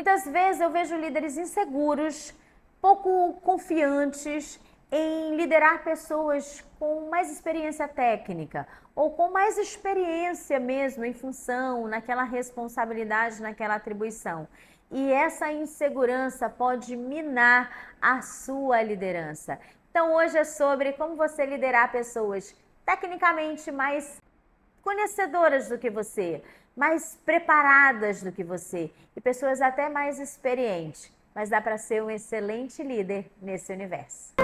muitas vezes eu vejo líderes inseguros, pouco confiantes em liderar pessoas com mais experiência técnica ou com mais experiência mesmo em função, naquela responsabilidade, naquela atribuição. E essa insegurança pode minar a sua liderança. Então hoje é sobre como você liderar pessoas tecnicamente mais conhecedoras do que você, mais preparadas do que você e pessoas até mais experientes. Mas dá para ser um excelente líder nesse universo.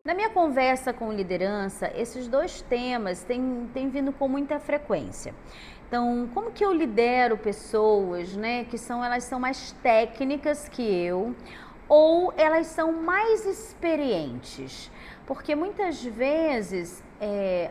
Na minha conversa com liderança, esses dois temas têm vindo com muita frequência. Então, como que eu lidero pessoas, né, elas são mais técnicas que eu, ou elas são mais experientes? Porque muitas vezes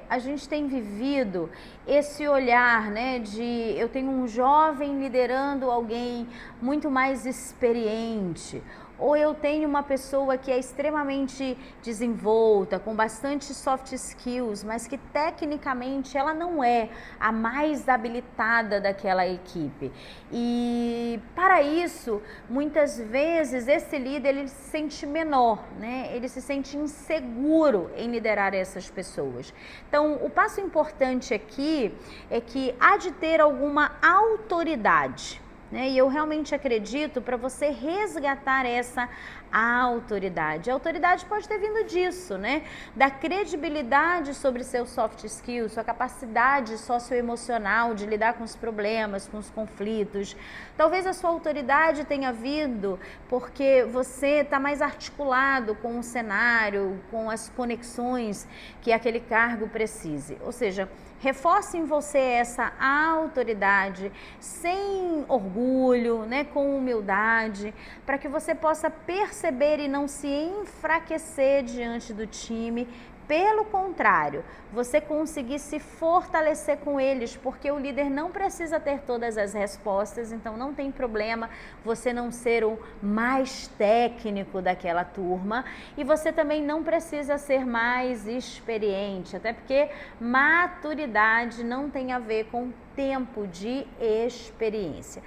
a gente tem vivido esse olhar, né, de eu tenho um jovem liderando alguém muito mais experiente, ou eu tenho uma pessoa que é extremamente desenvolta, com bastante soft skills, mas que tecnicamente ela não é a mais habilitada daquela equipe. E para isso, muitas vezes esse líder ele se sente menor, né? Ele se sente inseguro em liderar essas pessoas. Então, o passo importante aqui é que há de ter alguma autoridade. E eu realmente acredito para você resgatar essa autoridade. A autoridade pode ter vindo disso, né? Da credibilidade sobre seus soft skills, sua capacidade socioemocional de lidar com os problemas, com os conflitos. Talvez a sua autoridade tenha vindo porque você está mais articulado com o cenário, com as conexões que aquele cargo precise. Ou seja, reforce em você essa autoridade sem orgulho, né, com humildade, para que você possa perceber e não se enfraquecer diante do time. Pelo contrário, você conseguir se fortalecer com eles, porque o líder não precisa ter todas as respostas, então não tem problema você não ser o mais técnico daquela turma e você também não precisa ser mais experiente, até porque maturidade não tem a ver com tempo de experiência.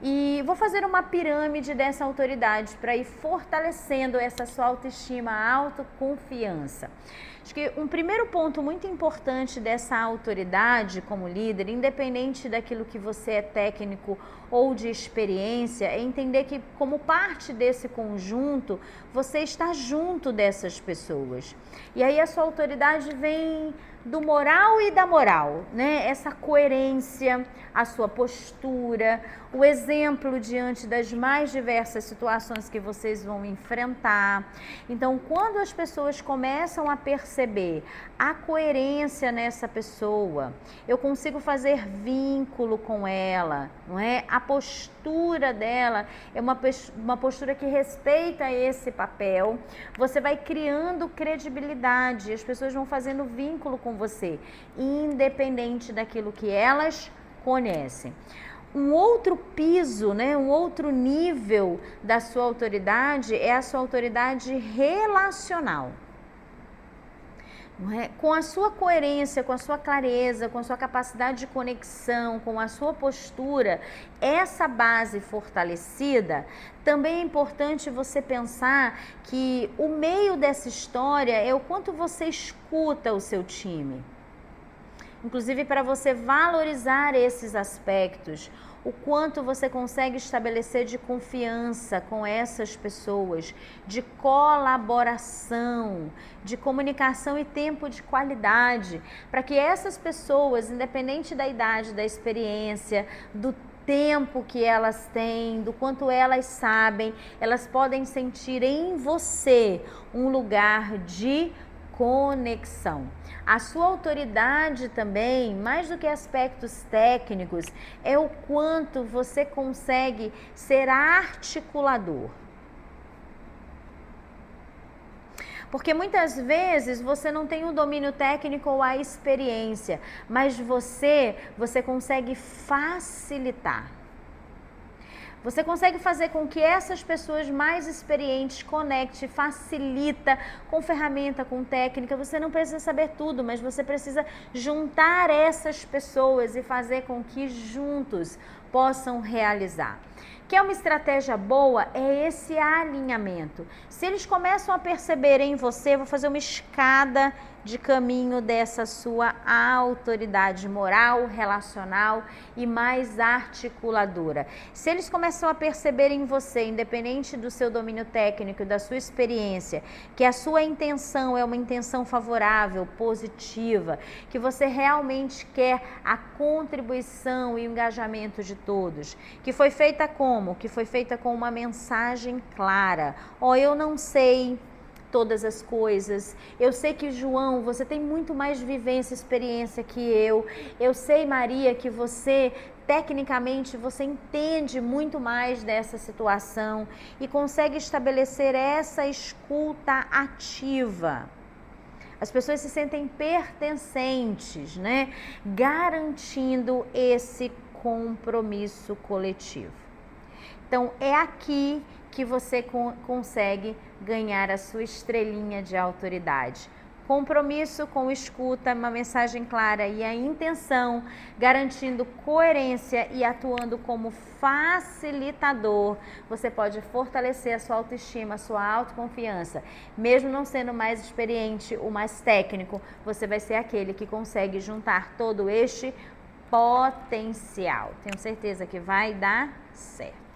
E vou fazer uma pirâmide dessa autoridade para ir fortalecendo essa sua autoestima, autoconfiança. Acho que um primeiro ponto muito importante dessa autoridade como líder, independente daquilo que você é técnico ou de experiência, é entender que como parte desse conjunto, você está junto dessas pessoas. E aí a sua autoridade vem do moral e da moral, né? Essa coerência, a sua postura, o exemplo diante das mais diversas situações que vocês vão enfrentar. Então, quando as pessoas começam a perceber a coerência nessa pessoa, eu consigo fazer vínculo com ela, não é? A postura dela é uma postura que respeita esse papel. Você vai criando credibilidade, as pessoas vão fazendo vínculo com você, independente daquilo que elas conhecem. Um outro piso, né, um outro nível da sua autoridade é a sua autoridade relacional. Com a sua coerência, com a sua clareza, com a sua capacidade de conexão, com a sua postura, essa base fortalecida, também é importante você pensar que o meio dessa história é o quanto você escuta o seu time. Inclusive para você valorizar esses aspectos, o quanto você consegue estabelecer de confiança com essas pessoas, de colaboração, de comunicação e tempo de qualidade, para que essas pessoas, independente da idade, da experiência, do tempo que elas têm, do quanto elas sabem, elas podem sentir em você um lugar de conexão. A sua autoridade também, mais do que aspectos técnicos, é o quanto você consegue ser articulador. Porque muitas vezes você não tem o domínio técnico ou a experiência, mas você consegue facilitar. Você consegue fazer com que essas pessoas mais experientes conecte, facilita com ferramenta, com técnica. Você não precisa saber tudo, mas você precisa juntar essas pessoas e fazer com que juntos possam realizar. Que é uma estratégia boa é esse alinhamento. Se eles começam a perceber em você, vou fazer uma escada de caminho dessa sua autoridade moral, relacional e mais articuladora. Se eles começam a perceber em você, independente do seu domínio técnico, da sua experiência, que a sua intenção é uma intenção favorável, positiva, que você realmente quer a contribuição e o engajamento de todos, que foi feita como? Que foi feita com uma mensagem clara. Ó, eu não sei todas as coisas. Eu sei que, João, você tem muito mais vivência e experiência que eu. Eu sei, Maria, que você, tecnicamente, você entende muito mais dessa situação e consegue estabelecer essa escuta ativa. As pessoas se sentem pertencentes, né? Garantindo esse compromisso coletivo. Então, é aqui que você consegue ganhar a sua estrelinha de autoridade. Compromisso com escuta, uma mensagem clara e a intenção, garantindo coerência e atuando como facilitador. Você pode fortalecer a sua autoestima, a sua autoconfiança. Mesmo não sendo mais experiente, o mais técnico, você vai ser aquele que consegue juntar todo este potencial. Tenho certeza que vai dar certo.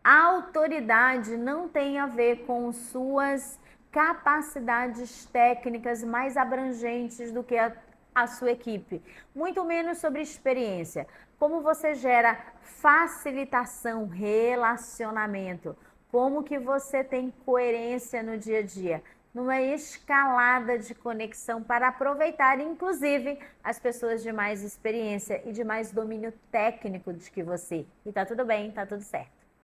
A autoridade não tem a ver com suas capacidades técnicas mais abrangentes do que a sua equipe, muito menos sobre experiência. Como você gera facilitação, relacionamento, como que você tem coerência no dia a dia, numa escalada de conexão para aproveitar, inclusive, as pessoas de mais experiência e de mais domínio técnico do que você. E tá tudo bem, tá tudo certo.